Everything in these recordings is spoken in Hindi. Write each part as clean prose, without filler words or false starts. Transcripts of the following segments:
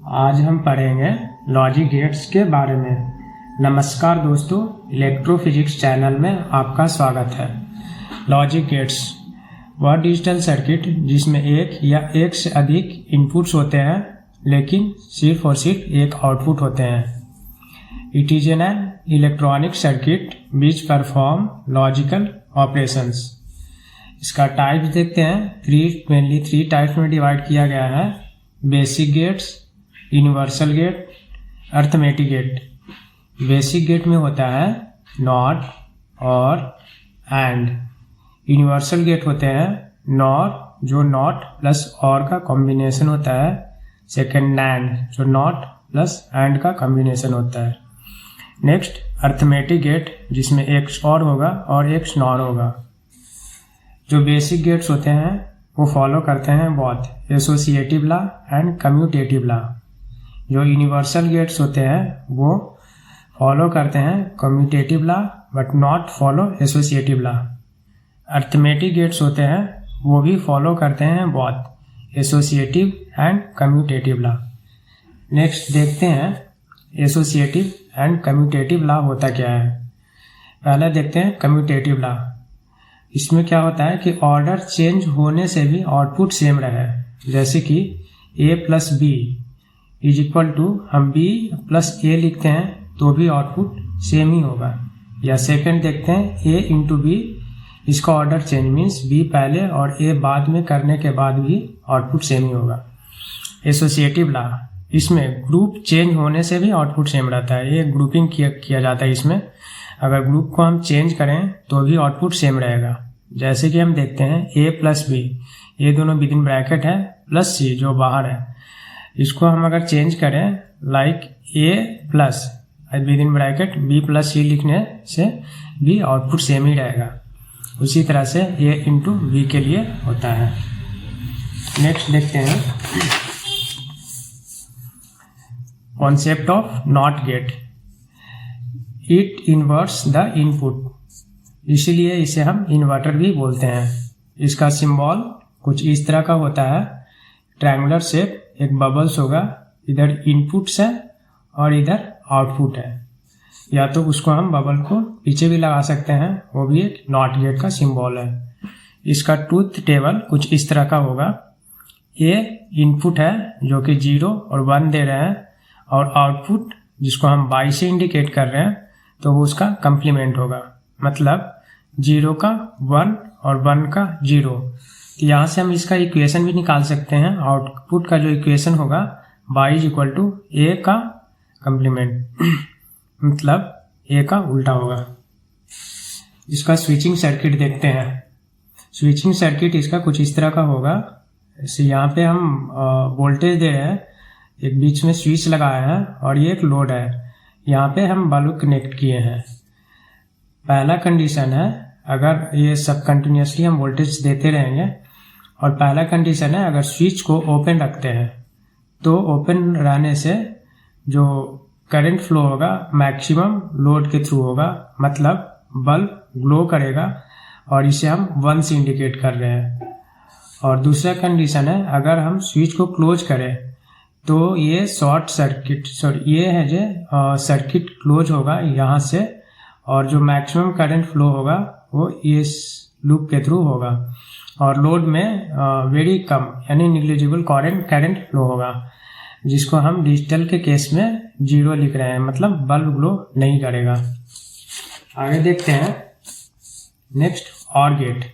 आज हम पढ़ेंगे लॉजिक गेट्स के बारे में। नमस्कार दोस्तों, इलेक्ट्रोफिजिक्स चैनल में आपका स्वागत है। लॉजिक गेट्स वह डिजिटल सर्किट जिसमें एक या एक से अधिक इनपुट्स होते हैं लेकिन सिर्फ और सिर्फ एक आउटपुट होते हैं। It is an electronic circuit which perform logical operations. इसका टाइप्स देखते हैं। मेनली थ्री टाइप्स में डिवाइड किया गया है: basic gates, universal gate, arithmetic gate. Basic gate में होता है नॉट और एंड। यूनिवर्सल गेट होते हैं नॉट, जो नॉट प्लस और का कॉम्बिनेशन होता है। सेकेंड नैंड, जो नॉट प्लस एंड का कॉम्बिनेशन होता है। नेक्स्ट अर्थमेटिक गेट, जिसमें एक और होगा और एक नॉर होगा। जो बेसिक गेट्स होते हैं वो फॉलो करते हैं both associative law and commutative law. जो यूनिवर्सल गेट्स होते हैं वो फॉलो करते हैं commutative law but not follow associative law. Arithmetic gates होते हैं वो भी फॉलो करते हैं both associative and commutative law. Next देखते हैं एसोसिएटिव एंड कम्यूटेटिव लॉ होता क्या है। पहले देखते हैं कम्यूटेटिव लॉ। इसमें क्या होता है कि ऑर्डर चेंज होने से भी आउटपुट सेम रहे। जैसे कि a plus B is equal to, हम b प्लस a लिखते हैं तो भी आउटपुट सेम ही होगा। या सेकंड देखते हैं a इंटू बी, इसका ऑर्डर चेंज मीन्स b पहले और a बाद में करने के बाद भी आउटपुट सेम ही होगा। एसोसिएटिव लॉ, इसमें ग्रुप चेंज होने से भी आउटपुट सेम रहता है। ये ग्रुपिंग किया जाता है इसमें। अगर ग्रुप को हम चेंज करें तो भी आउटपुट सेम रहेगा। जैसे कि हम देखते हैं a प्लस बी, ये दोनों विद इन ब्रैकेट है, प्लस c जो बाहर है। इसको हम अगर चेंज करें like a plus with in bracket b plus c लिखने से भी आउटपुट सेम ही रहेगा। उसी तरह से a इंटू b के लिए होता है। नेक्स्ट देखते हैं concept of not gate. It इन्वर्ट्स the input, इसीलिए इसे हम इन्वर्टर भी बोलते हैं। इसका सिंबल कुछ इस तरह का होता है, ट्रायंगुलर शेप, एक बबल्स होगा, इधर इनपुट्स है और इधर आउटपुट है। या तो उसको हम बबल को पीछे भी लगा सकते हैं, वो भी एक नॉट गेट का सिंबल है। इसका ट्रूथ टेबल कुछ इस तरह का होगा। ए इनपुट है जो कि 0 और 1 दे रहे हैं, और आउटपुट जिसको हम बाई से इंडिकेट कर रहे हैं तो वो उसका कंप्लीमेंट होगा, मतलब 0 का 1 और 1 का 0। तो यहाँ से हम इसका इक्वेशन भी निकाल सकते हैं। आउटपुट का जो इक्वेशन होगा बाई इज इक्वल टू ए का कंप्लीमेंट, मतलब ए का उल्टा होगा। इसका स्विचिंग सर्किट देखते हैं। स्विचिंग सर्किट इसका कुछ इस तरह का होगा। जैसे यहाँ पे हम वोल्टेज दे रहे हैं, एक बीच में स्विच लगाया है और ये एक लोड है। यहाँ पे हम बल्ब कनेक्ट किए हैं। पहला कंडीशन है अगर ये सब कंटिन्यूसली हम वोल्टेज देते रहेंगे, और पहला कंडीशन है अगर स्विच को ओपन रखते हैं तो ओपन रहने से जो करंट फ्लो होगा मैक्सिमम लोड के थ्रू होगा, मतलब बल्ब ग्लो करेगा, और इसे हम 1 से इंडिकेट कर रहे हैं। और दूसरा कंडीशन है अगर हम स्विच को क्लोज करें तो ये शॉर्ट सर्किट, ये है जो सर्किट क्लोज होगा यहाँ से, और जो मैक्सिमम करंट फ्लो होगा वो इस लूप के थ्रू होगा, और लोड में वेरी कम यानी निग्लिजिबल करंट फ्लो होगा, जिसको हम डिजिटल के केस में 0 लिख रहे हैं, मतलब बल्ब ग्लो नहीं करेगा। आगे देखते हैं नेक्स्ट और गेट।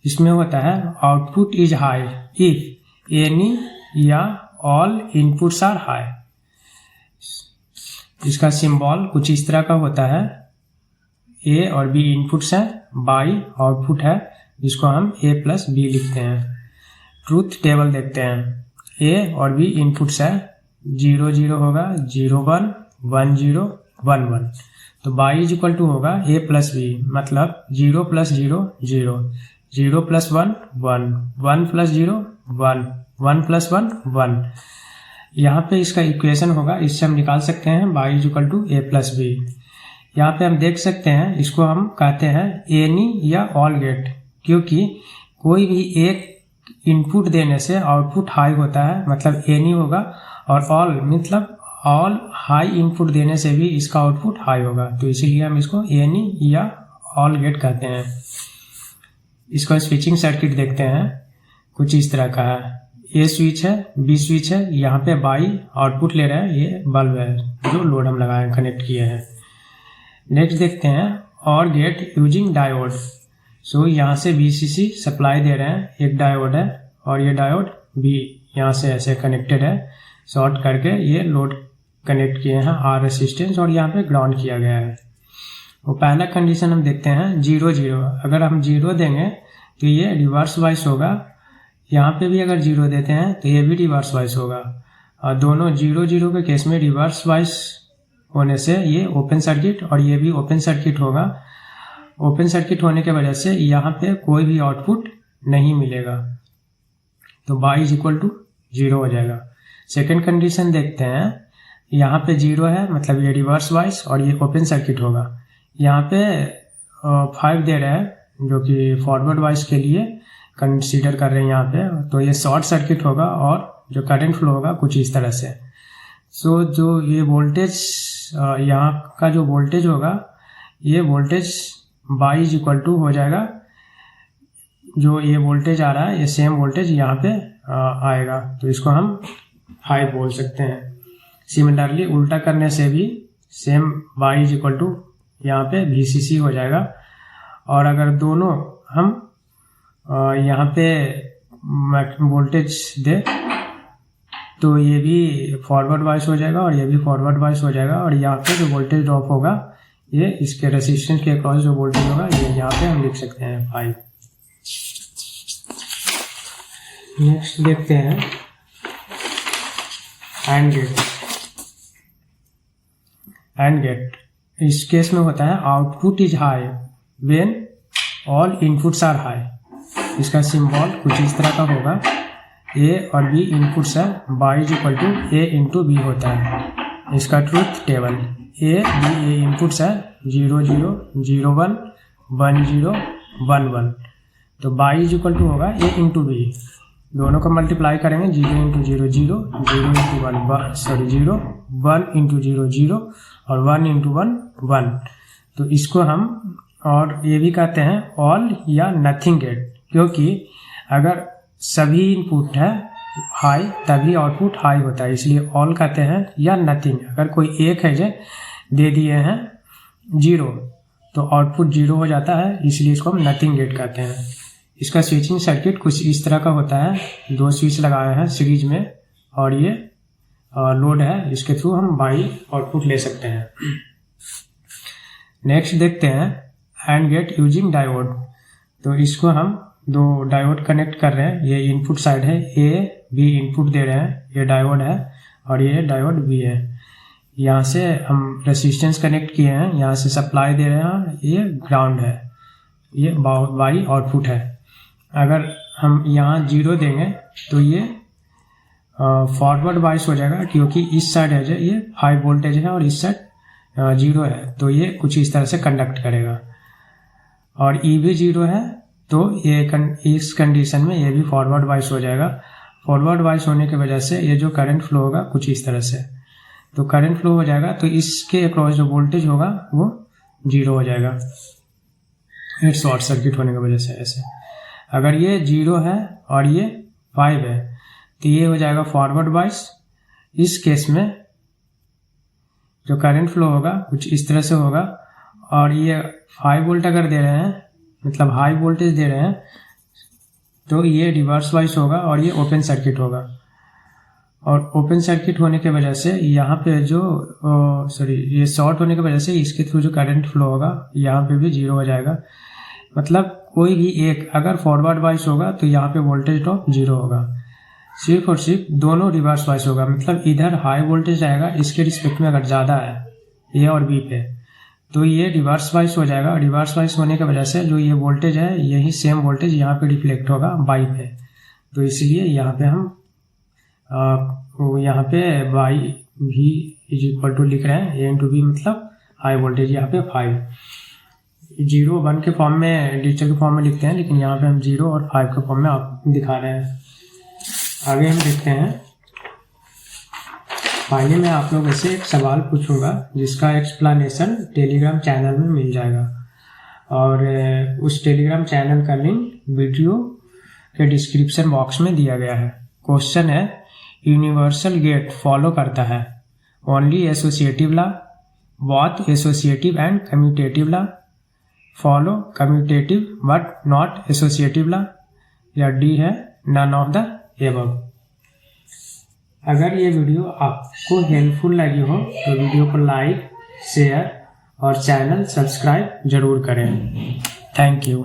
इसमें होता है output is high if any या ऑल इनपुट्स आर हाई। इसका सिंबल कुछ इस तरह का होता है। ए और बी इनपुट्स हैं, बाई आउटपुट है जिसको हम ए प्लस बी लिखते हैं। ट्रूथ टेबल देखते हैं। ए और बी इनपुट्स है, 0 0 होगा, 0 1 1 0 1 1। तो बाई इज इक्वल टू होगा ए प्लस बी, मतलब 0 प्लस 0 0, 0 प्लस 1 1, 1 प्लस 0 1, 1 प्लस 1 1। यहाँ पे इसका इक्वेशन होगा, इससे हम निकाल सकते हैं Y is equal to A plus B. यहाँ पे हम देख सकते हैं, इसको हम कहते हैं एनी या ऑल गेट, क्योंकि कोई भी एक इनपुट देने से आउटपुट हाई होता है, मतलब एनी होगा, और ऑल मतलब ऑल हाई इनपुट देने से भी इसका आउटपुट हाई होगा, तो इसीलिए हम इसको एनी या ऑल गेट कहते हैं। इसका स्विचिंग सर्किट देखते हैं, कुछ इस तरह का है। ए स्विच है, बी स्विच है, यहाँ पे बाई आउटपुट ले रहा है, ये बल्ब है जो लोड हम लगाए कनेक्ट किए हैं। नेक्स्ट देखते हैं और गेट यूजिंग डायोड। सो यहाँ से VCC सप्लाई दे रहे हैं, एक डायोड है और ये डायोड भी यहाँ से ऐसे कनेक्टेड है, शॉर्ट करके ये लोड कनेक्ट किए हैं R रेसिस्टेंस, और यहाँ पे ग्राउंड किया गया है। वो पहला कंडीशन हम देखते हैं 0 0। अगर हम 0 देंगे तो ये रिवर्स वाइस होगा, यहाँ पे भी अगर 0 देते हैं तो ये भी रिवर्स वाइस होगा, और दोनों 0 0 के केस में रिवर्स वाइस होने से ये ओपन सर्किट और ये भी ओपन सर्किट होगा। ओपन सर्किट होने के वजह से यहाँ पे कोई भी आउटपुट नहीं मिलेगा, तो y इज इक्वल टू 0 हो जाएगा। सेकेंड कंडीशन देखते हैं, यहाँ पे 0 है मतलब ये रिवर्स वाइस और ये ओपन सर्किट होगा। यहाँ पे 5 दे रहे हैं जो कि फॉरवर्ड वाइस के लिए कंसीडर कर रहे हैं यहाँ पे, तो ये शॉर्ट सर्किट होगा और जो करंट फ्लो होगा कुछ इस तरह से। सो जो ये वोल्टेज यहाँ का जो वोल्टेज होगा, ये voltage y is equal to हो जाएगा, जो ये वोल्टेज आ रहा है ये सेम वोल्टेज यहाँ पे आएगा, तो इसको हम 5 बोल सकते हैं। सिमिलरली उल्टा करने से भी same y is equal to यहाँ पे VCC हो जाएगा, और अगर दोनों हम यहाँ पे वोल्टेज दे तो ये भी फॉरवर्ड वाइस हो जाएगा और ये भी फॉरवर्ड वाइस हो जाएगा, और यहाँ पे जो वोल्टेज ड्रॉप होगा ये इसके रेसिस्टेंस के अक्रॉस जो वोल्टेज होगा ये यहाँ पे हम लिख सकते हैं 5। नेक्स्ट देखते हैं एंड गेट। एंड गेट इस केस में होता है output is high when all inputs are high. इसका सिंबल कुछ इस तरह का होगा, ए और बी इनपुट्स है, y is equal to A into B होता है। इसका ट्रूथ टेबल ए इनपुट्स है 0 0 0 1 1 0 1 1, तो y इज इक्वल टू होगा ए इंटू बी, दोनों को मल्टीप्लाई करेंगे 0 इंटू 0 0 0 इंटू 1 सॉरी 0 1 इंटू 0 0 और 1 इंटू 1 1। तो इसको हम और ये भी कहते हैं ऑल या नथिंग गेट, क्योंकि अगर सभी इनपुट है हाई तभी आउटपुट हाई होता है, इसलिए ऑल कहते हैं, या नथिंग। अगर कोई एक है जो दे दिए हैं 0 तो आउटपुट 0 हो जाता है, इसलिए इसको हम नथिंग गेट कहते हैं। इसका स्विचिंग सर्किट कुछ इस तरह का होता है, 2 स्विच लगाए हैं सीरीज में और ये लोड है, इसके थ्रू हम बाई आउटपुट ले सकते हैं। नेक्स्ट देखते हैं एंड गेट यूजिंग डायोड। तो इसको हम 2 डायोड कनेक्ट कर रहे हैं, ये इनपुट साइड है, ए बी इनपुट दे रहे हैं, ये डायोड है और ये डायोड बी है। यहाँ से हम रेसिस्टेंस कनेक्ट किए हैं, यहाँ से सप्लाई दे रहे हैं, ये ग्राउंड है, ये बाई आउटपुट है। अगर हम यहाँ 0 देंगे तो ये फॉरवर्ड वाइस हो जाएगा, क्योंकि इस साइड है जो ये 5 वोल्टेज है और इस साइड 0 है, तो ये कुछ इस तरह से कंडक्ट करेगा। और ई भी 0 है तो ये इस कंडीशन में ये भी फॉरवर्ड वाइस हो जाएगा। फॉरवर्ड वाइस होने की वजह से ये जो करंट फ्लो होगा कुछ इस तरह से, तो करंट फ्लो हो जाएगा, तो इसके अक्रॉस जो वोल्टेज होगा वो 0 हो जाएगा, ये शॉर्ट सर्किट होने की वजह से। ऐसे अगर ये 0 है और ये 5 है तो ये हो जाएगा फॉरवर्ड वाइस। इस केस में जो करंट फ्लो होगा कुछ इस तरह से होगा, और ये 5 वोल्ट अगर दे रहे हैं मतलब हाई वोल्टेज दे रहे हैं तो ये रिवर्स वाइस होगा और ये ओपन सर्किट होगा। और ओपन सर्किट होने के वजह से यहाँ पे जो ये शॉर्ट होने की वजह से इसके थ्रू जो करंट फ्लो होगा यहाँ पे भी 0 हो जाएगा। मतलब कोई भी एक अगर फॉरवर्ड वाइस होगा तो यहाँ पे वोल्टेज ड्रॉप 0 होगा, सिर्फ और सिर्फ दोनों रिवर्स वाइस होगा। मतलब इधर हाई वोल्टेज आएगा, इसके रिस्पेक्ट में अगर ज़्यादा है ए और बी पे तो ये रिवर्स वाइस हो जाएगा। रिवर्स वाइस होने की वजह से जो ये वोल्टेज है यही सेम वोल्टेज यहाँ पे रिफ्लेक्ट होगा बाई पे, तो इसलिए यहाँ पे हम यहाँ पे बाई भी इज इक्वल टू लिख रहे हैं, ए इंटू बी मतलब हाई वोल्टेज यहाँ पे 5। 0 1 के फॉर्म में डिजिटल के फॉर्म में लिखते हैं, लेकिन यहाँ पे हम 0 और 5 के फॉर्म में आप दिखा रहे हैं। आगे हम देखते हैं। पहले मैं आप लोगों से एक सवाल पूछूंगा जिसका एक्सप्लेनेशन टेलीग्राम चैनल में मिल जाएगा, और उस टेलीग्राम चैनल का लिंक वीडियो के डिस्क्रिप्शन बॉक्स में दिया गया है। क्वेश्चन है, यूनिवर्सल गेट फॉलो करता है only associative law, both associative and commutative law, follow commutative but not associative law, या डी है नन ऑफ द एबव। अगर ये वीडियो आपको हेल्पफुल लगी हो तो वीडियो को लाइक, शेयर और चैनल सब्सक्राइब जरूर करें। Thank you.